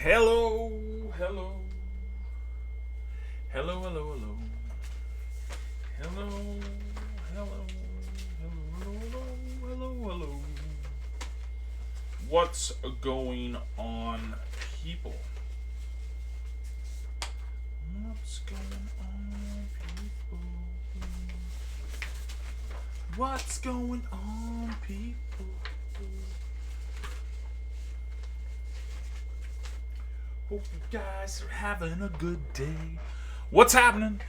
Hello, hello, hello, hello, hello, hello, hello, hello, hello, hello. What's going on, people? What's going on, people? What's going on, people? Hope you guys are having a good day. What's happening?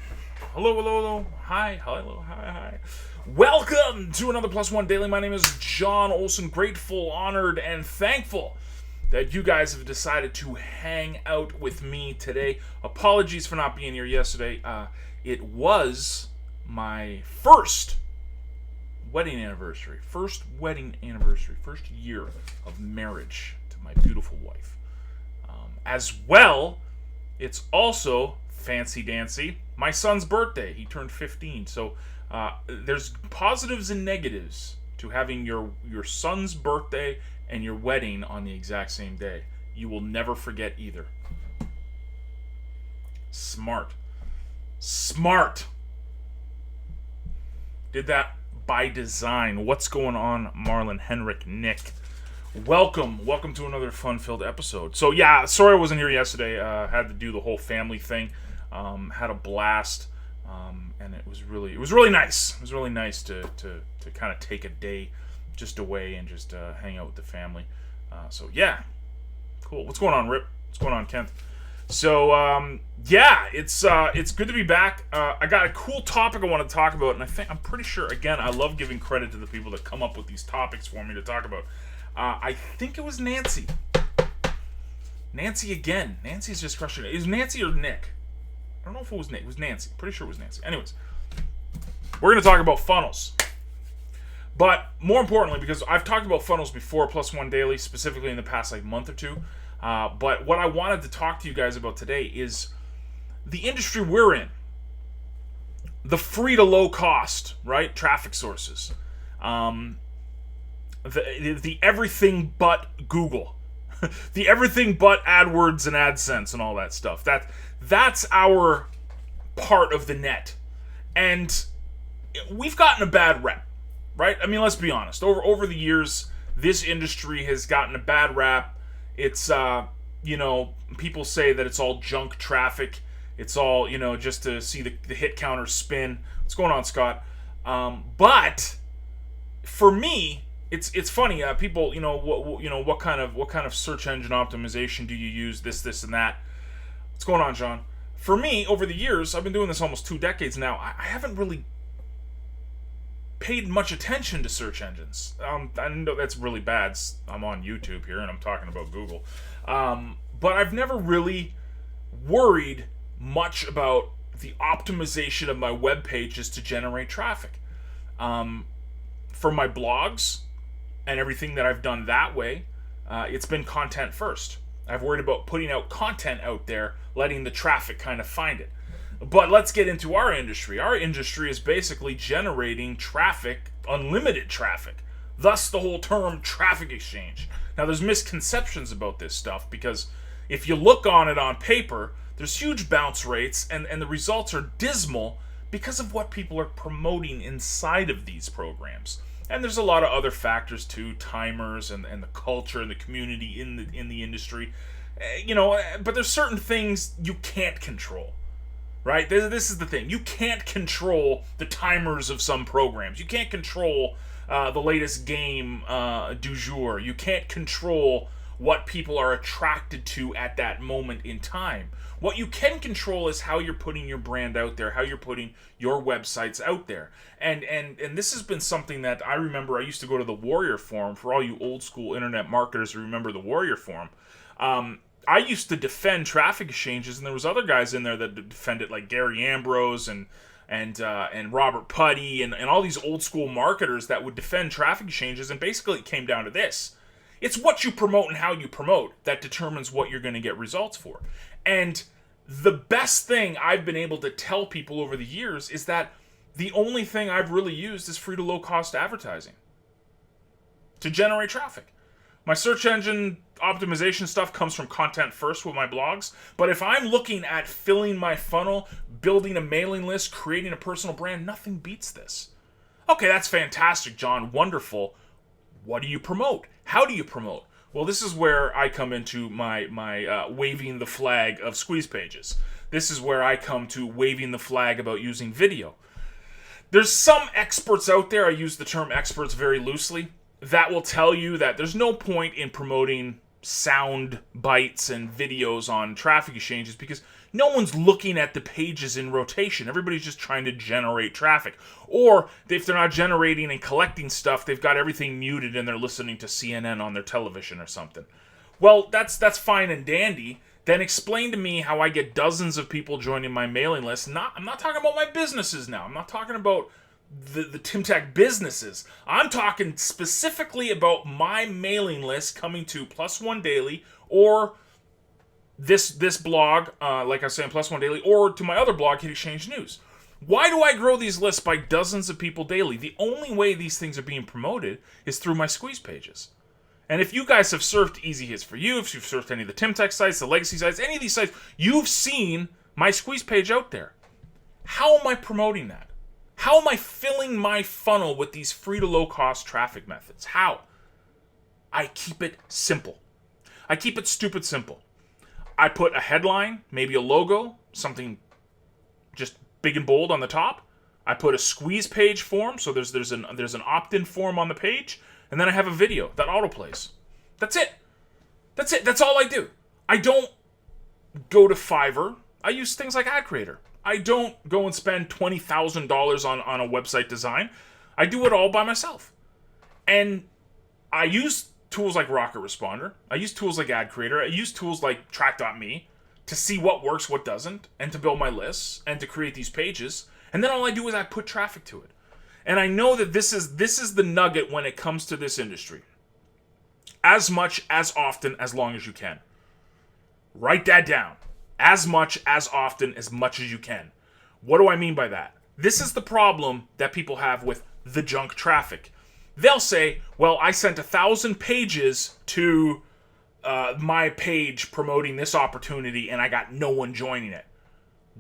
Hello, hello, hello. Hi, hello, hi, hi. Welcome to another Plus One Daily. My name is John Olson. Grateful, honored, and thankful that you guys have decided to hang out with me today. Apologies for not being here yesterday. It was my first wedding anniversary. First year of marriage to my beautiful wife. As well, it's also fancy dancy my son's birthday. He turned 15. So there's positives and negatives to having your son's birthday and your wedding on the exact same day. You will never forget either. Smart. Did that by design. What's going on, Marlon, Henrik, Nick? Welcome to another fun-filled episode. So yeah, sorry I wasn't here yesterday. Had to do the whole family thing. Had a blast, and it was really nice. It was really nice to kind of take a day just away and just hang out with the family. So yeah, cool. What's going on, Rip? What's going on, Kent? So yeah, it's good to be back. I got a cool topic I want to talk about, and I'm pretty sure. Again, I love giving credit to the people that come up with these topics for me to talk about. I think it was Nancy. Nancy again. Nancy's just crushing it. Is Nancy or Nick? I don't know if it was Nick. It was Nancy. Pretty sure it was Nancy. Anyways, we're going to talk about funnels. But more importantly, because I've talked about funnels before, Plus One Daily, specifically in the past month or two. But what I wanted to talk to you guys about today is the industry we're in. The free to low cost, right? Traffic sources. The everything but Google, the everything but AdWords and AdSense and all that stuff. That's our part of the net, and we've gotten a bad rep, right? I mean, let's be honest. Over the years, this industry has gotten a bad rap. It's people say that it's all junk traffic. It's all just to see the hit counter spin. What's going on, Scott? But for me, it's funny. People, what kind of search engine optimization do you use? This, and that. What's going on, John? For me, over the years, I've been doing this almost 2 decades now. I haven't really paid much attention to search engines. I know that's really bad. I'm on YouTube here, and I'm talking about Google. But I've never really worried much about the optimization of my web pages to generate traffic. For my blogs and everything that I've done that way, it's been content first. I've worried about putting out content out there, letting the traffic kind of find it. But let's get into our industry. Our industry is basically generating traffic, unlimited traffic. Thus the whole term traffic exchange. Now there's misconceptions about this stuff because if you look on it on paper, there's huge bounce rates and the results are dismal because of what people are promoting inside of these programs. And there's a lot of other factors too, timers and the culture and the community in the industry. But there's certain things you can't control, right? This is the thing. You can't control the timers of some programs. You can't control the latest game du jour. You can't control what people are attracted to at that moment in time. What you can control is how you're putting your brand out there, how you're putting your websites out there. And this has been something that I remember. I used to go to the Warrior Forum. For all you old school internet marketers who remember the Warrior Forum, I used to defend traffic exchanges, and there was other guys in there that defended, like Gary Ambrose and Robert Putty and all these old school marketers that would defend traffic exchanges. And basically it came down to this. It's what you promote and how you promote that determines what you're going to get results for. And the best thing I've been able to tell people over the years is that the only thing I've really used is free to low cost advertising to generate traffic. My search engine optimization stuff comes from content first with my blogs. But if I'm looking at filling my funnel, building a mailing list, creating a personal brand, nothing beats this. Okay, that's fantastic, John. Wonderful. What do you promote? How do you promote? Well, this is where I come into my waving the flag of squeeze pages. This is where I come to waving the flag about using video. There's some experts out there, I use the term experts very loosely, that will tell you that there's no point in promoting sound bites and videos on traffic exchanges because no one's looking at the pages in rotation. Everybody's just trying to generate traffic. Or if they're not generating and collecting stuff, they've got everything muted and they're listening to CNN on their television or something. Well, that's fine and dandy. Then explain to me how I get dozens of people joining my mailing list. I'm not talking about my businesses now. I'm not talking about the TimTech businesses. I'm talking specifically about my mailing list coming to Plus One Daily or this blog, like I was saying, Plus One Daily, or to my other blog, Hit Exchange News. Why do I grow these lists by dozens of people daily? The only way these things are being promoted is through my squeeze pages. And if you guys have surfed Easy Hits for You, if you've surfed any of the TimTech sites, the legacy sites, any of these sites, you've seen my squeeze page out there. How am I promoting that? How am I filling my funnel with these free to low cost traffic methods? How? I keep it simple. I keep it stupid simple. I put a headline, maybe a logo, something just big and bold on the top. I put a squeeze page form, so there's an opt-in form on the page, and then I have a video that autoplays. That's it. That's all I do. I don't go to Fiverr. I use things like Ad Creator. I don't go and spend $20,000 on a website design. I do it all by myself. And I use tools like Rocket Responder. I use tools like Ad Creator. I use tools like Track.me to see what works, what doesn't, and to build my lists and to create these pages. And then all I do is I put traffic to it. And I know that this is the nugget when it comes to this industry. As much, as often, as long as you can. Write that down. As much, as often, as much as you can. What do I mean by that? This is the problem that people have with the junk traffic. They'll say, well, I sent 1,000 pages to my page promoting this opportunity and I got no one joining it.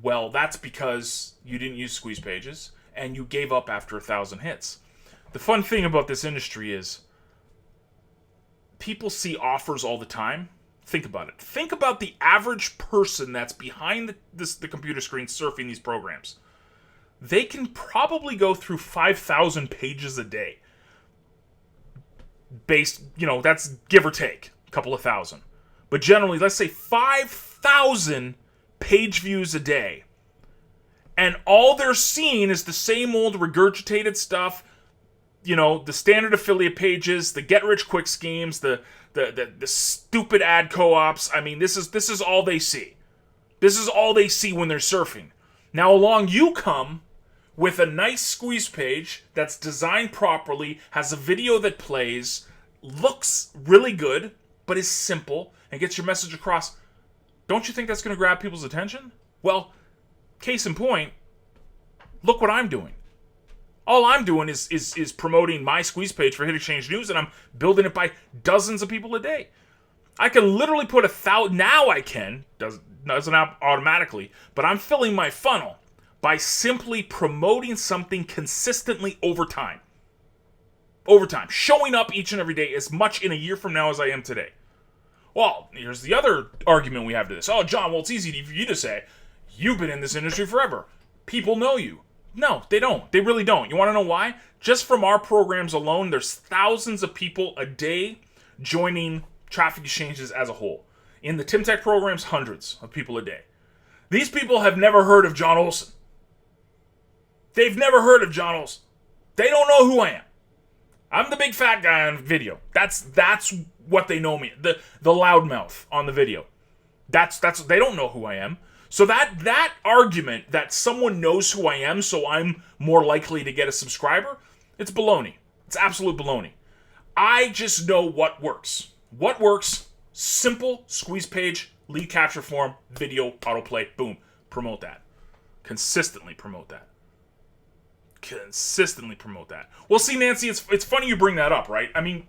Well, that's because you didn't use squeeze pages and you gave up after 1,000 hits. The fun thing about this industry is people see offers all the time. Think about it. Think about the average person that's behind the computer screen surfing these programs. They can probably go through 5,000 pages a day. Based, that's give or take a couple of thousand. But generally, let's say 5,000 page views a day. And all they're seeing is the same old regurgitated stuff, the standard affiliate pages, the get-rich-quick schemes, the stupid ad co-ops. I mean, this is all they see. This is all they see when they're surfing. Now along you come with a nice squeeze page that's designed properly, has a video that plays, looks really good, but is simple, and gets your message across. Don't you think that's going to grab people's attention? Well, case in point, look what I'm doing. All I'm doing is promoting my squeeze page for Hit Exchange News, and I'm building it by dozens of people a day. I can literally put 1,000. Now I can. Doesn't automatically, but I'm filling my funnel by simply promoting something consistently over time. Over time. Showing up each and every day as much in a year from now as I am today. Well, here's the other argument we have to this. Oh, John, well, it's easy for you to say. You've been in this industry forever. People know you. No, they don't. They really don't. You want to know why? Just from our programs alone, there's thousands of people a day joining traffic exchanges as a whole. In the TimTech programs, hundreds of people a day. These people have never heard of John Olson. They've never heard of John Olson. They don't know who I am. I'm the big fat guy on video. That's what they know me. The loudmouth on the video. That's they don't know who I am. So that argument that someone knows who I am, so I'm more likely to get a subscriber, it's baloney. It's absolute baloney. I just know what works. What works? Simple squeeze page, lead capture form, video, autoplay, boom. Promote that. Consistently promote that. Consistently promote that. Well, see, Nancy, it's funny you bring that up, right? I mean,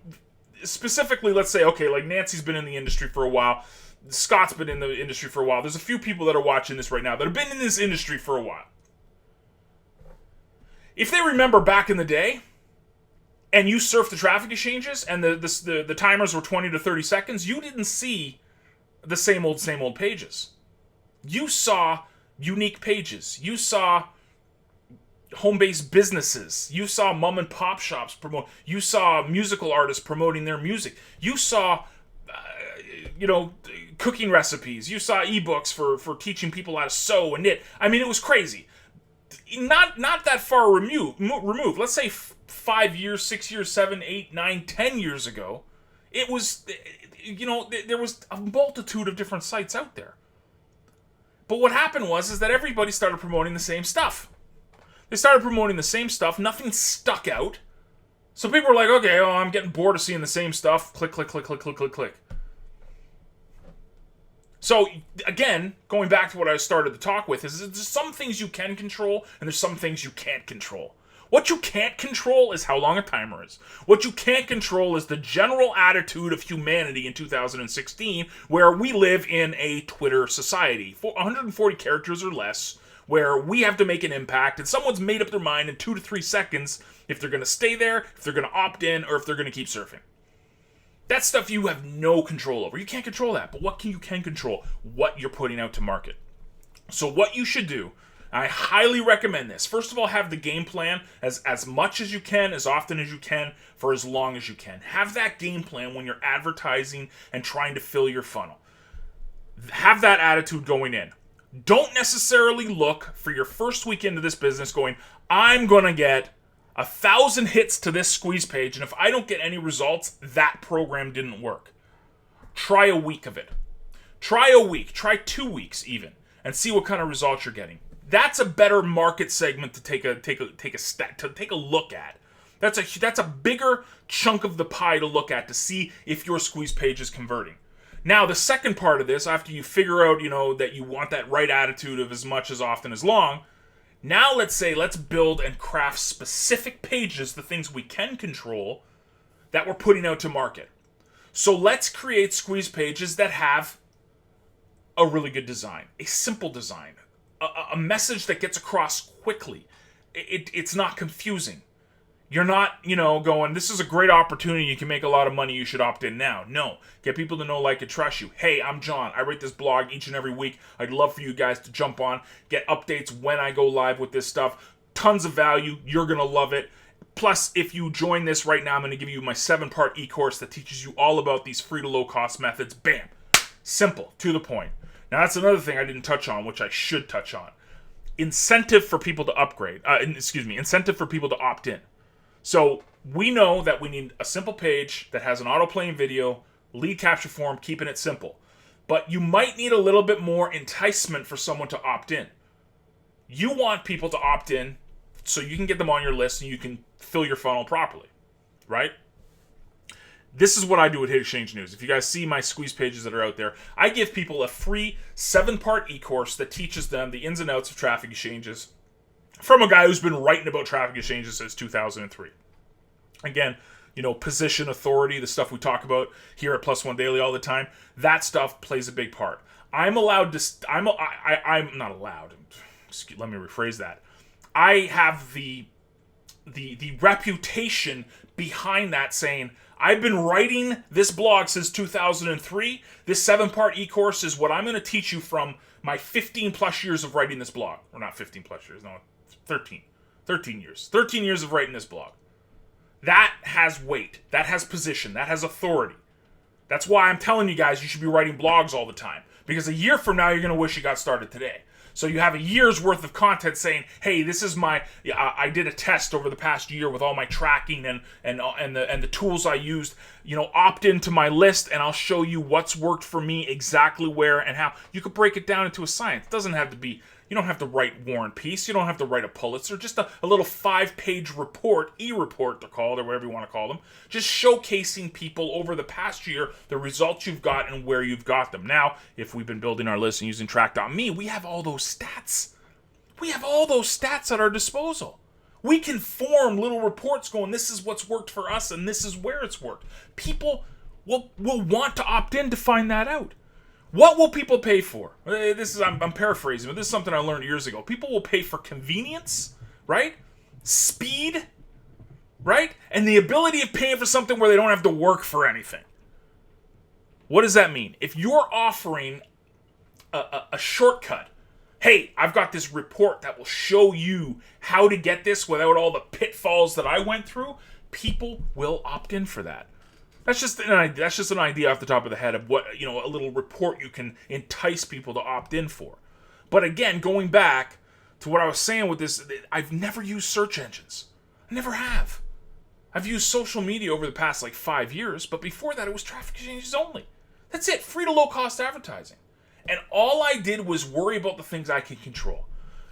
specifically, let's say, okay, like Nancy's been in the industry for a while. Scott's been in the industry for a while. There's a few people that are watching this right now that have been in this industry for a while. If they remember back in the day, and you surfed the traffic exchanges, and the timers were 20 to 30 seconds, you didn't see the same old pages. You saw unique pages. You saw home-based businesses. You saw mom and pop shops promote. You saw musical artists promoting their music. You saw, cooking recipes. You saw ebooks for teaching people how to sew and knit. I mean, it was crazy. Not that far removed. Let's say 5 years, 6 years, 7, 8, 9, 10 years ago, it was, there was a multitude of different sites out there. But what happened is that everybody started promoting the same stuff. They started promoting the same stuff. Nothing stuck out. So people were like, okay, I'm getting bored of seeing the same stuff. Click, click, click, click, click, click, click. So, again, going back to what I started to talk with, is there's some things you can control, and there's some things you can't control. What you can't control is how long a timer is. What you can't control is the general attitude of humanity in 2016, where we live in a Twitter society. For 140 characters or less, where we have to make an impact, and someone's made up their mind in 2 to 3 seconds if they're going to stay there, if they're going to opt in, or if they're going to keep surfing. That stuff you have no control over. You can't control that, but what you can control? What you're putting out to market. So what you should do, I highly recommend this. First of all, have the game plan as much as you can, as often as you can, for as long as you can. Have that game plan when you're advertising and trying to fill your funnel. Have that attitude going in. Don't necessarily look for your first week into this business going, I'm going to get 1,000 hits to this squeeze page, and if I don't get any results, that program didn't work. Try a week of it. Try a week. Try 2 weeks even, and see what kind of results you're getting. That's a better market segment to take a look at. That's a bigger chunk of the pie to look at to see if your squeeze page is converting. Now, the second part of this, after you figure out, that you want that right attitude of as much, as often, as long, now let's build and craft specific pages, the things we can control, that we're putting out to market. So let's create squeeze pages that have a really good design, a simple design, a message that gets across quickly. It's not confusing. You're not, going, this is a great opportunity, you can make a lot of money, you should opt in now. No. Get people to know, like, and trust you. Hey, I'm John. I write this blog each and every week. I'd love for you guys to jump on, get updates when I go live with this stuff. Tons of value. You're going to love it. Plus, if you join this right now, I'm going to give you my 7-part e-course that teaches you all about these free to low-cost methods. Bam. Simple. To the point. Now, that's another thing I didn't touch on, which I should touch on. Incentive for people to upgrade. Incentive for people to opt in. So we know that we need a simple page that has an auto-playing video, lead capture form, keeping it simple. But you might need a little bit more enticement for someone to opt in. You want people to opt in so you can get them on your list and you can fill your funnel properly, right? This is what I do at Hit Exchange News. If you guys see my squeeze pages that are out there, I give people a free 7-part e-course that teaches them the ins and outs of traffic exchanges, from a guy who's been writing about traffic exchanges since 2003. Again, position, authority, the stuff we talk about here at Plus One Daily all the time, that stuff plays a big part. I'm not allowed. Let me rephrase that. I have the reputation behind that, saying, I've been writing this blog since 2003. This 7-part e-course is what I'm going to teach you from my 15 plus years of writing this blog. Or not 15 plus years, no, 13 years. 13 years of writing this blog. That has weight. That has position. That has authority. That's why I'm telling you guys you should be writing blogs all the time. Because a year from now, you're going to wish you got started today. So you have a year's worth of content saying, hey, this is I did a test over the past year with all my tracking and the tools I used. Opt into my list and I'll show you what's worked for me, exactly where and how. You could break it down into a science. It doesn't have to be, you don't have to write War and Peace. You don't have to write a Pulitzer. Just a little 5-page report, e-report they're called, or whatever you want to call them. Just showcasing people over the past year, the results you've got and where you've got them. Now, if we've been building our list and using Track.me, we have all those stats. We have all those stats at our disposal. We can form little reports going, this is what's worked for us and this is where it's worked. People will want to opt in to find that out. What will people pay for? I'm paraphrasing, but this is something I learned years ago. People will pay for convenience, right? Speed, right? And the ability of paying for something where they don't have to work for anything. What does that mean? If you're offering a shortcut, hey, I've got this report that will show you how to get this without all the pitfalls that I went through, people will opt in for that. That's just an idea off the top of the head of what, a little report you can entice people to opt in for. But again, going back to what I was saying with this, I've never used search engines. I never have. I've used social media over the past 5 years, but before that it was traffic exchanges only. That's it, free to low cost advertising. And all I did was worry about the things I can control.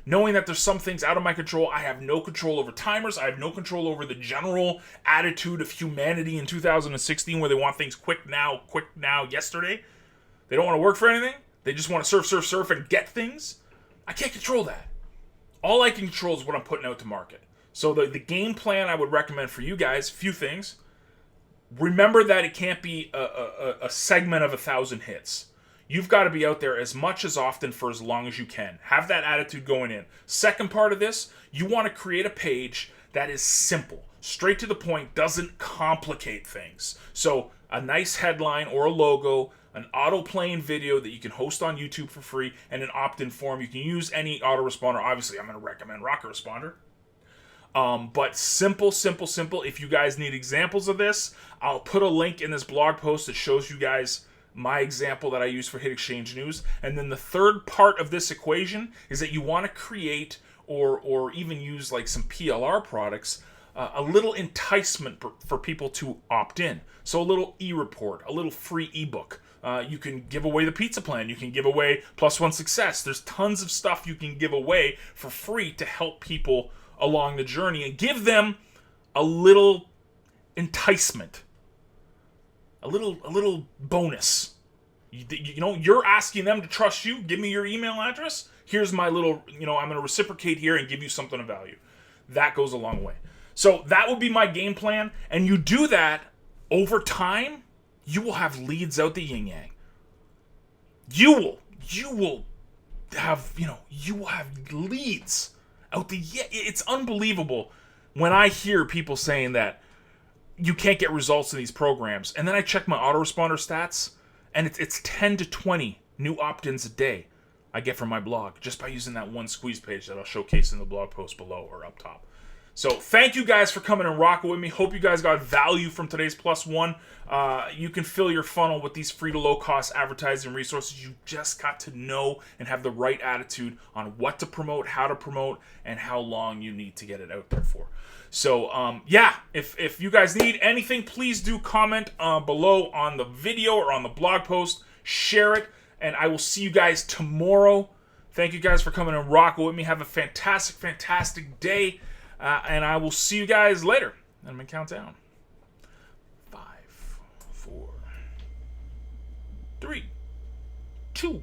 Knowing that there's some things out of my control, I have no control over timers, I have no control over the general attitude of humanity in 2016 where they want things quick now, yesterday. They don't want to work for anything. They just want to surf, and get things. I can't control that. All I can control is what I'm putting out to market. So the game plan I would recommend for you guys, few things. Remember that it can't be a segment of 1,000 hits. You've got to be out there as much as often for as long as you can. Have that attitude going in. Second part of this, you want to create a page that is simple, straight to the point, doesn't complicate things. So a nice headline or a logo, an auto-playing video that you can host on YouTube for free, and an opt-in form. You can use any autoresponder. Obviously, I'm going to recommend Rocket Responder. But simple. If you guys need examples of this, I'll put a link in this blog post that shows you guys my example that I use for Hit Exchange News. And then the third part of this equation is that you want to create or even use some PLR products, a little enticement for people to opt in. So a little e-report, a little free ebook. You can give away the pizza plan. You can give away +1 success. There's tons of stuff you can give away for free to help people along the journey and give them a little enticement. A little bonus. You're asking them to trust you. Give me your email address. Here's my little, I'm going to reciprocate here and give you something of value. That goes a long way. So that would be my game plan. And you do that over time, you will have leads out the yin yang. You will have leads out the yin. It's unbelievable when I hear people saying that you can't get results in these programs. And then I check my autoresponder stats, and it's 10 to 20 new opt-ins a day I get from my blog just by using that one squeeze page that I'll showcase in the blog post below or up top. So thank you guys for coming and rocking with me. Hope you guys got value from today's +1. You can fill your funnel with these free to low cost advertising resources. You just got to know and have the right attitude on what to promote, how to promote, and how long you need to get it out there for. So if you guys need anything, please do comment below on the video or on the blog post. Share it, and I will see you guys tomorrow. Thank you guys for coming and rocking with me. Have a fantastic day. And I will see you guys later. I'm going to count down. 5, 4, 3, 2,